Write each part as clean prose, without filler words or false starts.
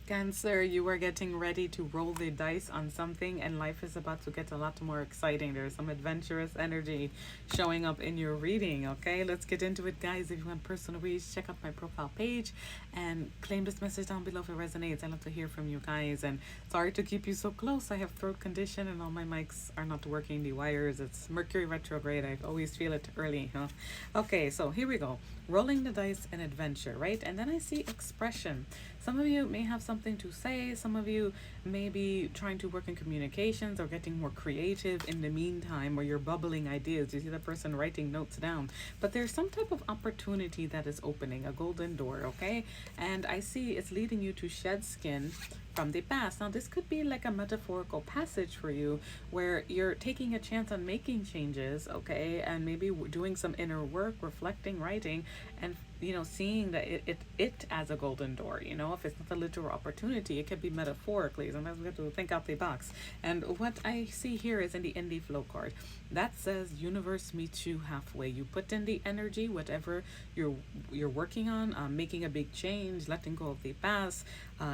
Cancer, you are getting ready to roll the dice on something, and life is about to get a lot more exciting. There's some adventurous energy showing up in your reading. Okay, let's get into it, guys. If you want personal reads, check out my profile page and claim this message down below if it resonates. I love to hear from you guys. And sorry to keep you so close. I have throat condition, and all my mics are not working. The wires. It's Mercury retrograde. I always feel it early. Huh? Okay, so here we go. Rolling the dice and adventure, right? And then I see expression. Some of you may have something to say. Some of you may be trying to work in communications or getting more creative in the meantime, or you're bubbling ideas. You see the person writing notes down. But there's some type of opportunity that is opening, a golden door, okay? And I see it's leading you to shed skin from the past. Now, this could be like a metaphorical passage for you where you're taking a chance on making changes, okay? And maybe doing some inner work, reflecting, writing, and seeing that it as a golden door. If it's not a literal opportunity, it could be metaphorically. Sometimes we have to think out the box. And what I see here is in the indie flow card that says universe meets you halfway. You put in the energy, whatever you're working on, making a big change, letting go of the past,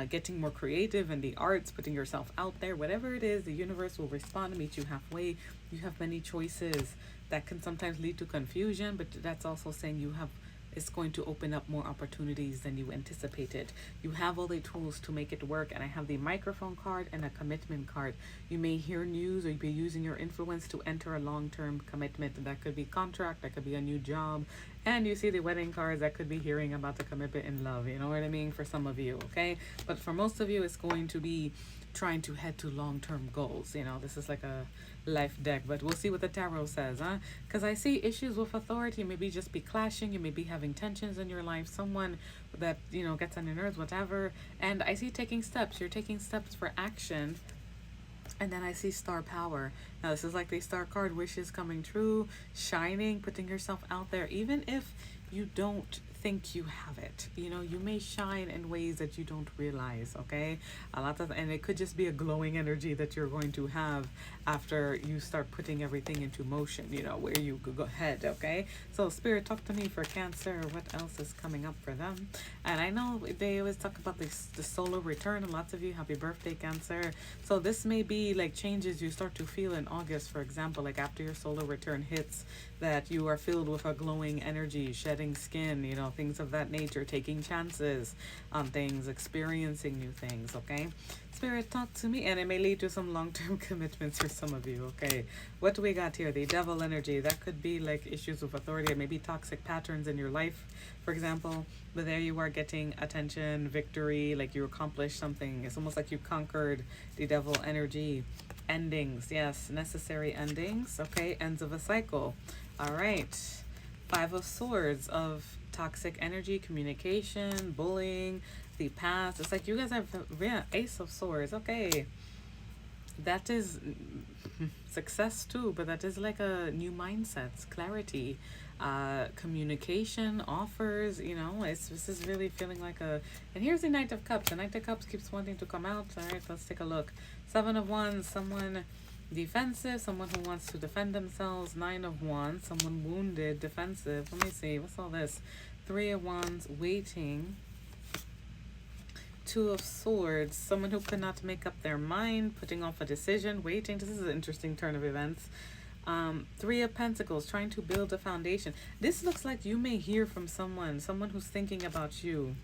getting more creative in the arts, putting yourself out there, whatever it is, the universe will respond and meet you halfway. You have many choices. That can sometimes lead to confusion, but that's also saying it's going to open up more opportunities than you anticipated. You have all the tools to make it work, and I have the microphone card and a commitment card. You may hear news, or you be using your influence to enter a long-term commitment. That could be contract, that could be a new job, and you see the wedding cards, that could be hearing about the commitment in love. You know what I mean? For some of you, okay? But for most of you, it's going to be trying to head to long-term goals. This is like a life deck, but we'll see what the tarot says, huh? Because I see issues with authority. Maybe just be clashing. You may be having tensions in your life. Someone that gets on your nerves, whatever. And I see taking steps. You're taking steps for action. And then I see star power. Now this is like the star card, wishes coming true, shining, putting yourself out there, even if you don't think you have it. You may shine in ways that you don't realize, okay? And it could just be a glowing energy that you're going to have after you start putting everything into motion, where you go ahead, okay? So Spirit, talk to me for Cancer. What else is coming up for them? And I know they always talk about the solar return, and lots of you, happy birthday, Cancer. So this may be like changes you start to feel in August, for example, like after your solar return hits, that you are filled with a glowing energy, shedding skin, things of that nature, taking chances on things, experiencing new things, okay? Spirit, talk to me. And it may lead to some long-term commitments for some of you, okay? What do we got here? The devil energy. That could be like issues with authority, or maybe toxic patterns in your life, for example. But there you are getting attention, victory, like you accomplished something. It's almost like you conquered the devil energy. Endings, yes, necessary endings, okay? Ends of a cycle. All right. 5 of Swords, of toxic energy, communication, bullying, the past. It's like you guys have, yeah, Ace of Swords. Okay, that is success too, but that is like a new mindsets, clarity, communication, offers. This is really feeling like and here's the Knight of Cups. The Knight of Cups keeps wanting to come out. All right, let's take a look. 7 of Wands, someone defensive, someone who wants to defend themselves. 9 of Wands, someone wounded, defensive. Let me see, what's all this? 3 of Wands, waiting. 2 of Swords, someone who could not make up their mind, putting off a decision, waiting. This is an interesting turn of events. 3 of Pentacles, trying to build a foundation. This looks like you may hear from someone who's thinking about you,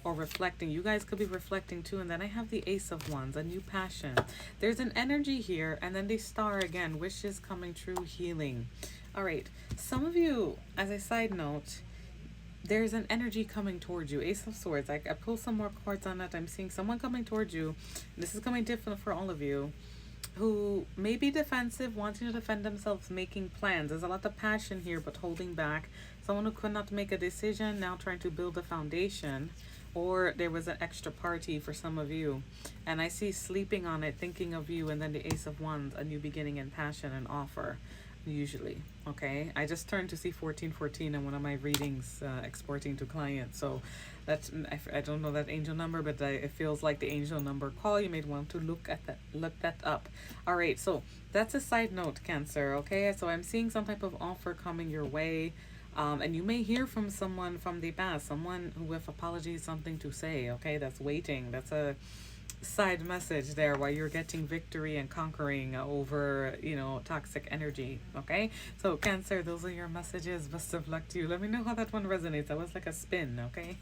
or reflecting. You guys could be reflecting too. And then I have the Ace of Wands, a new passion. There's an energy here, and then the star again, wishes coming true, healing. All right, some of you, as a side note, there's an energy coming towards you. Ace of Swords. I pull some more cards on that. I'm seeing someone coming towards you. This is coming different for all of you, who may be defensive, wanting to defend themselves, making plans. There's a lot of passion here, but holding back. Someone who could not make a decision, now trying to build a foundation. Or there was an extra party for some of you, and I see sleeping on it, thinking of you, and then the Ace of Wands, a new beginning and passion and offer, usually, okay? I just turned to see 1414 in one of my readings, exporting to clients, so that's, I don't know that angel number, but it feels like the angel number call. You may want to look that up. All right, so that's a side note, Cancer, okay? So I'm seeing some type of offer coming your way. And you may hear from someone from the past, someone who with apologies, something to say, okay, that's waiting. That's a side message there while you're getting victory and conquering over, toxic energy, okay? So Cancer, those are your messages. Best of luck to you. Let me know how that one resonates. That was like a spin, okay?